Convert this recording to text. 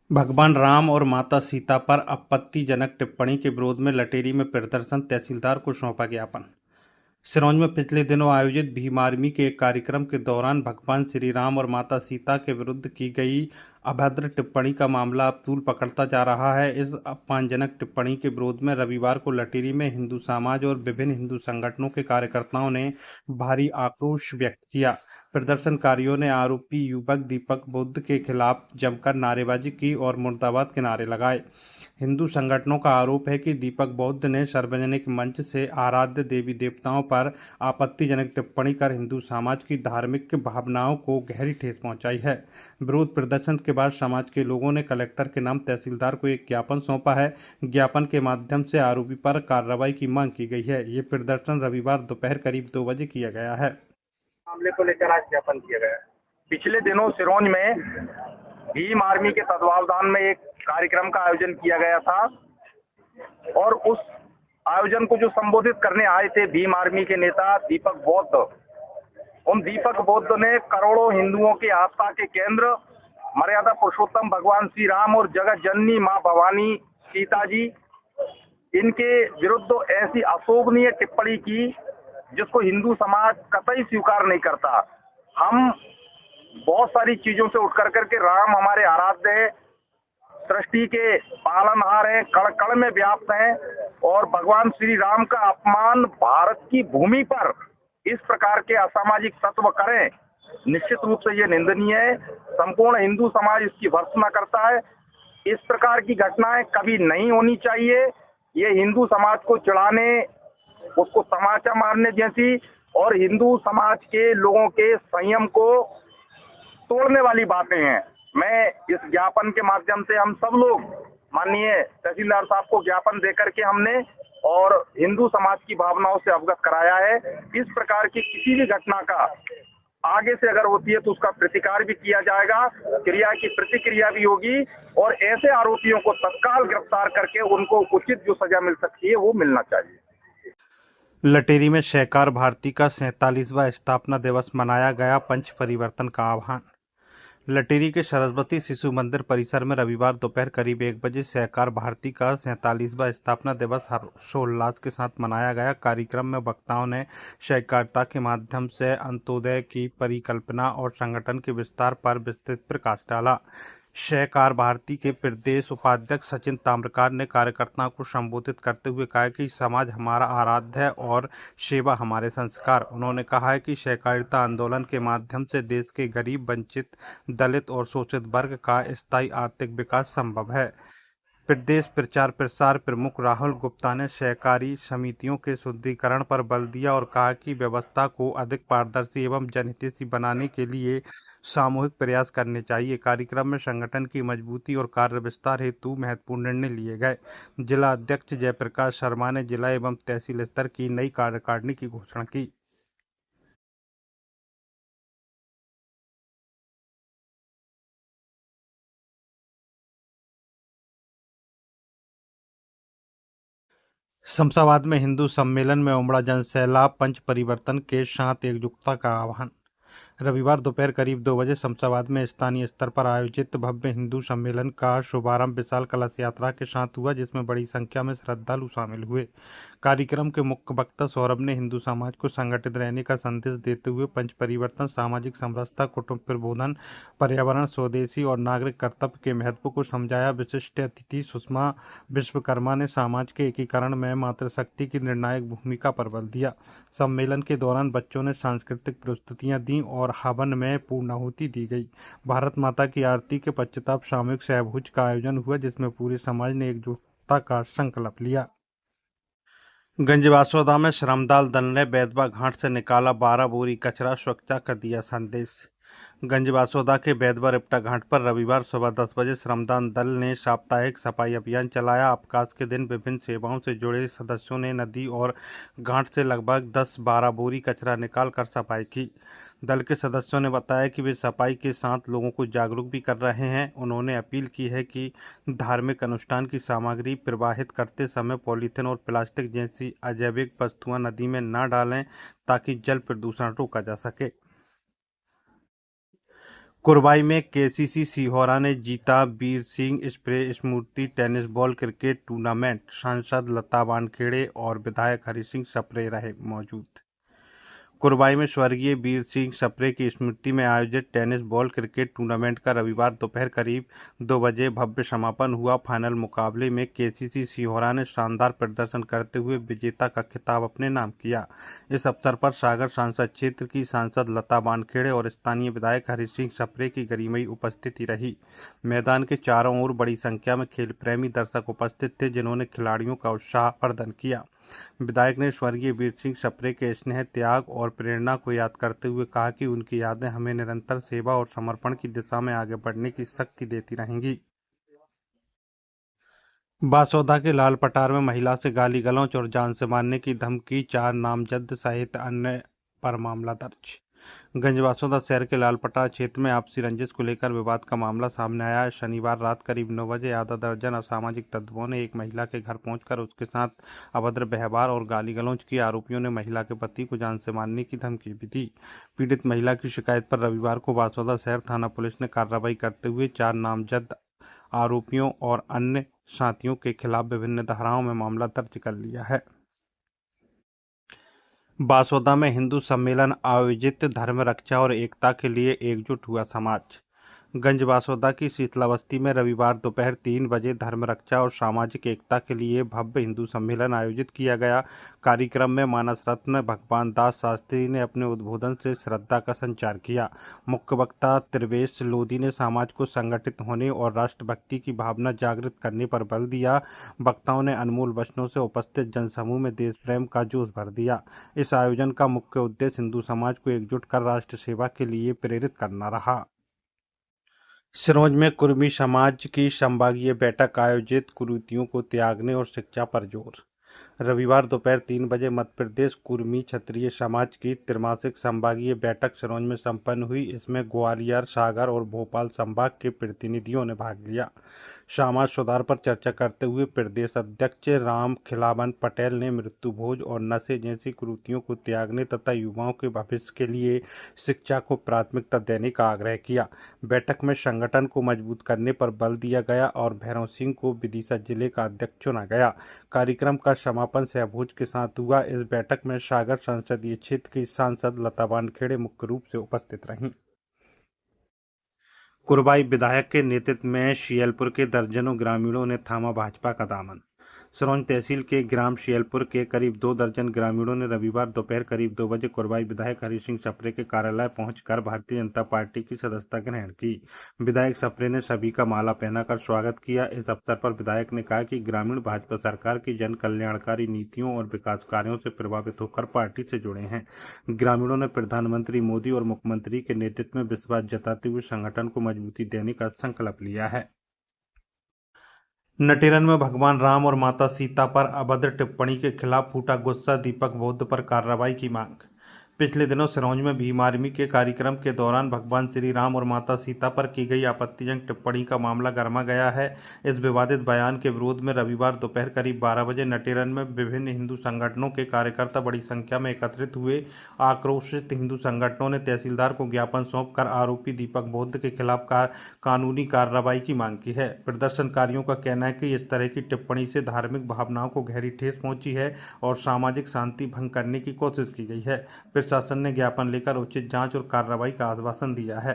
भगवान राम और माता सीता पर आपत्तिजनक टिप्पणी के विरोध में लटेरी में प्रदर्शन, तहसीलदार को सौंपा ज्ञापन। सिरौंज में पिछले दिनों आयोजित भीम आर्मी के एक कार्यक्रम के दौरान भगवान श्री राम और माता सीता के विरुद्ध की गई अभद्र टिप्पणी का मामला अब तूल पकड़ता जा रहा है। इस अपमानजनक टिप्पणी के विरोध में रविवार को लटेरी में हिंदू समाज और विभिन्न हिंदू संगठनों के कार्यकर्ताओं ने भारी आक्रोश व्यक्त किया। प्रदर्शनकारियों ने आरोपी युवक दीपक बुद्ध के खिलाफ जमकर नारेबाजी की और मुर्दाबाद के नारे लगाए। हिंदू संगठनों का आरोप है कि दीपक बौद्ध ने सार्वजनिक मंच से आराध्य देवी देवताओं पर आपत्तिजनक टिप्पणी कर हिंदू समाज की धार्मिक भावनाओं को गहरी ठेस पहुंचाई है। विरोध प्रदर्शन के बाद समाज के लोगों ने कलेक्टर के नाम तहसीलदार को एक ज्ञापन सौंपा है। ज्ञापन के माध्यम से आरोपी पर कार्रवाई की मांग की गई है। ये प्रदर्शन रविवार दोपहर करीब 2 बजे किया गया है। मामले को लेकर आज ज्ञापन किया गया है। पिछले दिनों सिरौंज में भीम आर्मी के तत्वावधान में एक कार्यक्रम का आयोजन किया गया था और उस आयोजन को जो संबोधित करने आए थे भीम आर्मी के नेता दीपक बौद्ध, उन दीपक बौद्ध ने करोड़ों हिंदुओं के आस्था के केंद्र मर्यादा पुरुषोत्तम भगवान श्री राम और जगत जननी मां भवानी सीता जी, इनके विरुद्ध ऐसी अशोभनीय टिप्पणी की जिसको हिंदू समाज कतई स्वीकार नहीं करता। हम बहुत सारी चीजों से उठ करके राम हमारे आराध्य है, सृष्टि के पालनहार है, कण कण में व्याप्त है और भगवान श्री राम का अपमान भारत की भूमि पर इस प्रकार के असामाजिक तत्व करें, निश्चित रूप से ये निंदनीय है। संपूर्ण हिंदू समाज इसकी भर्त्सना करता है। इस प्रकार की घटनाएं कभी नहीं होनी चाहिए। ये हिंदू समाज को चिढ़ाने, उसको तमाचा मारने जैसी और हिंदू समाज के लोगों के संयम को तोड़ने वाली बातें हैं। मैं इस ज्ञापन के माध्यम से हम सब लोग माननीय तहसीलदार साहब को ज्ञापन देकर के हमने और हिंदू समाज की भावनाओं से अवगत कराया है। इस प्रकार की किसी भी घटना का आगे से अगर होती है तो उसका प्रतिकार भी किया जाएगा, क्रिया की प्रतिक्रिया भी होगी और ऐसे आरोपियों को तत्काल गिरफ्तार करके उनको उचित जो सजा मिल सकती है वो मिलना चाहिए। लटेरी में सहकार भारती का 47वां स्थापना दिवस मनाया गया। पंच परिवर्तन का आह्वान। लटेरी के सरस्वती शिशु मंदिर परिसर में रविवार दोपहर करीब 1 बजे सहकार भारती का 47वां स्थापना दिवस हर्षोल्लास के साथ मनाया गया। कार्यक्रम में वक्ताओं ने सहकारिता के माध्यम से अंत्योदय की परिकल्पना और संगठन के विस्तार पर विस्तृत प्रकाश डाला। सहकार भारती के प्रदेश उपाध्यक्ष सचिन ताम्रकार ने कार्यकर्ताओं को संबोधित करते हुए कहा कि समाज हमारा आराध्य है और सेवा हमारे संस्कार। उन्होंने कहा है कि सहकारिता आंदोलन के माध्यम से देश के गरीब, वंचित, दलित और शोषित वर्ग का स्थायी आर्थिक विकास संभव है। प्रदेश प्रचार प्रसार प्रमुख राहुल गुप्ता ने सहकारी समितियों के शुद्धिकरण पर बल दिया और कहा कि व्यवस्था को अधिक पारदर्शी एवं जनहितैषी बनाने के लिए सामूहिक प्रयास करने चाहिए। कार्यक्रम में संगठन की मजबूती और कार्य विस्तार हेतु महत्वपूर्ण निर्णय लिए गए। जिला अध्यक्ष जयप्रकाश शर्मा ने जिला एवं तहसील स्तर की नई कार्यकारिणी की घोषणा की। शमशाबाद में हिंदू सम्मेलन में उमड़ा जनसैलाब। पंच परिवर्तन के साथ एकजुटता का आह्वान। रविवार दोपहर करीब 2 बजे शमशाबाद में स्थानीय स्तर पर आयोजित भव्य हिंदू सम्मेलन का शुभारंभ विशाल कलश यात्रा के साथ हुआ, जिसमें बड़ी संख्या में श्रद्धालु शामिल हुए। कार्यक्रम के मुख्य वक्ता सौरभ ने हिंदू समाज को संगठित रहने का संदेश देते हुए पंच परिवर्तन, सामाजिक समरसता, कुटुंब प्रबोधन, पर्यावरण, स्वदेशी और नागरिक कर्तव्य के महत्व को समझाया। विशिष्ट अतिथि सुषमा विश्वकर्मा ने समाज के एकीकरण में मातृशक्ति की निर्णायक भूमिका पर बल दिया। सम्मेलन के दौरान बच्चों ने सांस्कृतिक प्रस्तुतियां दी और हवन में पूर्णाहुति दी गई। भारत माता की आरती के पश्चात सामूहिक सहभोज का आयोजन हुआ, जिसमें पूरे समाज ने एकजुटता का संकल्प लिया। गंजबासौदा में श्रमदान दल ने बैदवा घाट से निकाला 12 बोरी कचरा, स्वच्छता का दिया संदेश। गंजबासौदा के बैदवा रिपटा घाट पर रविवार सुबह 10 बजे श्रमदान दल ने साप्ताहिक सफाई अभियान चलाया। अवकाश के दिन विभिन्न सेवाओं से जुड़े सदस्यों ने नदी और घाट से लगभग 10-12 बोरी कचरा निकाल कर सफाई की। दल के सदस्यों ने बताया कि वे सफाई के साथ लोगों को जागरूक भी कर रहे हैं। उन्होंने अपील की है कि धार्मिक अनुष्ठान की सामग्री प्रवाहित करते समय पॉलीथीन और प्लास्टिक जैसी अजैविक वस्तुएं नदी में न डालें, ताकि जल प्रदूषण रोका जा सके। कुरबाई में केसीसी सिहोरा ने जीता वीर सिंह स्प्रे स्मृति टेनिस बॉल क्रिकेट टूर्नामेंट। सांसद लता वानखेड़े और विधायक हरि सिंह सप्रे रहे मौजूद। कुरबाई में स्वर्गीय वीर सिंह सप्रे की स्मृति में आयोजित टेनिस बॉल क्रिकेट टूर्नामेंट का रविवार दोपहर करीब 2 बजे भव्य समापन हुआ। फाइनल मुकाबले में केसीसी सिहोरा ने शानदार प्रदर्शन करते हुए विजेता का खिताब अपने नाम किया। इस अवसर पर सागर संसद क्षेत्र की सांसद लता वानखेड़े और स्थानीय विधायक हरि सिंह सप्रे की गरिमाई उपस्थिति रही। मैदान के चारों ओर बड़ी संख्या में खेल प्रेमी दर्शक उपस्थित थे, जिन्होंने खिलाड़ियों का उत्साहवर्धन किया। विधायक ने स्वर्गीय वीर सिंह सप्रे के स्नेह, त्याग और प्रेरणा को याद करते हुए कहा कि उनकी यादें हमें निरंतर सेवा और समर्पण की दिशा में आगे बढ़ने की शक्ति देती रहेंगी। बासोदा के लाल पटार में महिला से गाली गलौच और जान से मारने की धमकी, 4 नामजद सहित अन्य पर मामला दर्ज। गंजबासौदा शहर के लालपटार क्षेत्र में आपसी रंजिश को लेकर विवाद का मामला सामने आया है। शनिवार रात करीब 9 बजे आधा दर्जन असामाजिक तत्वों ने एक महिला के घर पहुंचकर उसके साथ अभद्र व्यवहार और गाली गलौज की। आरोपियों ने महिला के पति को जान से मारने की धमकी भी दी। पीड़ित महिला की शिकायत पर रविवार को बासौदा शहर थाना पुलिस ने कार्रवाई करते हुए 4 नामजद आरोपियों और अन्य साथियों के खिलाफ विभिन्न धाराओं में मामला दर्ज कर लिया है। बासोदा में हिंदू सम्मेलन आयोजित, धर्म रक्षा और एकता के लिए एकजुट हुआ समाज। गंज बासोदा की शीतला बस्ती में रविवार दोपहर 3 बजे धर्म रक्षा और सामाजिक एकता के लिए भव्य हिंदू सम्मेलन आयोजित किया गया। कार्यक्रम में मानस रत्न भगवान दास शास्त्री ने अपने उद्बोधन से श्रद्धा का संचार किया। मुख्य वक्ता त्रिवेश लोधी ने समाज को संगठित होने और राष्ट्रभक्ति की भावना जागृत करने पर बल दिया। वक्ताओं ने अनमोल वचनों से उपस्थित जनसमूह में देश प्रेम का जोश भर दिया। इस आयोजन का मुख्य उद्देश्य हिंदू समाज को एकजुट कर राष्ट्र सेवा के लिए प्रेरित करना रहा। सिरोंज में कुर्मी समाज की संभागीय बैठक आयोजित, कुरीतियों को त्यागने और शिक्षा पर जोर। रविवार दोपहर 3 बजे मध्य प्रदेश कुर्मी क्षत्रिय समाज की त्रिमासिक संभागीय बैठक सिरोंज में संपन्न हुई। इसमें ग्वालियर, सागर और भोपाल संभाग के प्रतिनिधियों ने भाग लिया। समाज सुधार पर चर्चा करते हुए प्रदेश अध्यक्ष राम खिलावन पटेल ने मृत्यु भोज और नशे जैसी कुरीतियों को त्यागने तथा युवाओं के भविष्य के लिए शिक्षा को प्राथमिकता देने का आग्रह किया। बैठक में संगठन को मजबूत करने पर बल दिया गया और भैरव सिंह को विदिशा जिले का अध्यक्ष चुना गया। कार्यक्रम का समापन सहभोज के साथ हुआ। इस बैठक में सागर संसदीय क्षेत्र की सांसद लता वानखेड़े मुख्य रूप से उपस्थित रहीं। कुरबाई विधायक के नेतृत्व में शियलपुर के दर्जनों ग्रामीणों ने थामा भाजपा का दामन। सिरोंज तहसील के ग्राम शियलपुर के करीब 2 दर्जन ग्रामीणों ने रविवार दोपहर करीब 2 बजे कुरबाई विधायक हरि सिंह सप्रे के कार्यालय पहुंचकर भारतीय जनता पार्टी की सदस्यता ग्रहण की। विधायक सप्रे ने सभी का माला पहनाकर स्वागत किया। इस अवसर पर विधायक ने कहा कि ग्रामीण भाजपा सरकार की जन कल्याणकारी नीतियों और विकास कार्यों से प्रभावित होकर पार्टी से जुड़े हैं। ग्रामीणों ने प्रधानमंत्री मोदी और मुख्यमंत्री के नेतृत्व में विश्वास जताते हुए संगठन को मजबूती देने का संकल्प लिया है। नटेरन में भगवान राम और माता सीता पर अभद्र टिप्पणी के खिलाफ फूटा गुस्सा, दीपक बौद्ध पर कार्रवाई की मांग। पिछले दिनों सिरोंज में भीम आर्मी के कार्यक्रम के दौरान भगवान श्री राम और माता सीता पर की गई आपत्तिजनक टिप्पणी का मामला गरमा गया है। इस विवादित बयान के विरोध में रविवार दोपहर करीब 12 बजे नटेरन में विभिन्न हिंदू संगठनों के कार्यकर्ता बड़ी संख्या में एकत्रित हुए। आक्रोशित हिंदू संगठनों ने तहसीलदार को ज्ञापन सौंपकर आरोपी दीपक बौद्ध के खिलाफ कानूनी कार्रवाई की मांग की है। प्रदर्शनकारियों का कहना है कि इस तरह की टिप्पणी से धार्मिक भावनाओं को गहरी ठेस पहुंची है और सामाजिक शांति भंग करने की कोशिश की गई है। प्रशासन ने ज्ञापन लेकर उचित जांच और कार्रवाई का आश्वासन दिया है।